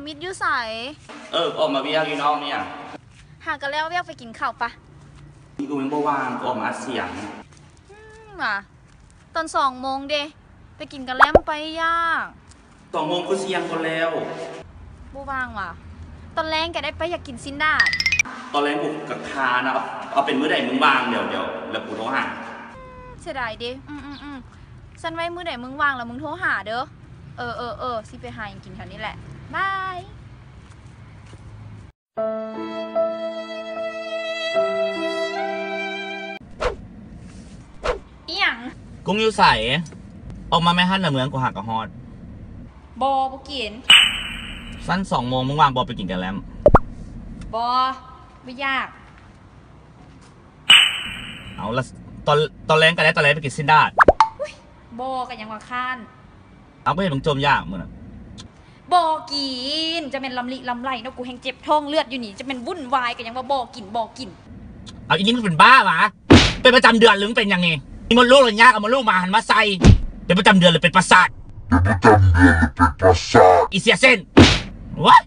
มิดอยู่ใสออกมาเวียกอยู่น้องเนี่ยหากันแล้วเวียกไปกินข้าวปะนี่กูยังบ่ว่างออกมาเสียงว่ะตอน2 โมงเดไปกินกันแล้วไปย่าง2 โมงคือเสียงคนแล้วบ่ว่างว่ะตอนแรงแกได้ไปอยากกินซินดาดตอนแรงกูกับคานะเอาเป็นมื้อใดมึงว่างเดี๋ยวแล้วกูโทรหาเสียดายดิฉันไว้มื้อใดมึงว่างแล้วมึงโทรหาเด้อสิไปหากินแถวนี้แหละบายอีหยังกุ้งอยู่ใสออกมาแม่ฮั่นเหมืองกูหักกระฮอดบอบ่กินสั้น2 โมงมึงว่างบอไปกินกันแล้วบอไม่ยากเอาละตอนแรงกันแล้วตอนแรงไปกินซินดาดบอกัยังว่าข้านเอาไปเห็นมึงจมยากมึงบอกินจะเป็นลำลิลำไรเนาะกูแห้งเจ็บท้องเลือดอยู่นี่จะเป็นวุ่นวายกันยังว่าบอกินเอาอีนี่มันเป็นบ้าหรอเป็นประจำเดือนหรือเป็นยังไงมีมดลูกหรือยากเอามดลูกมาหันมาใส่เป็นประจำเดือนหรือเป็นประสาทอีเสียเส้นวะ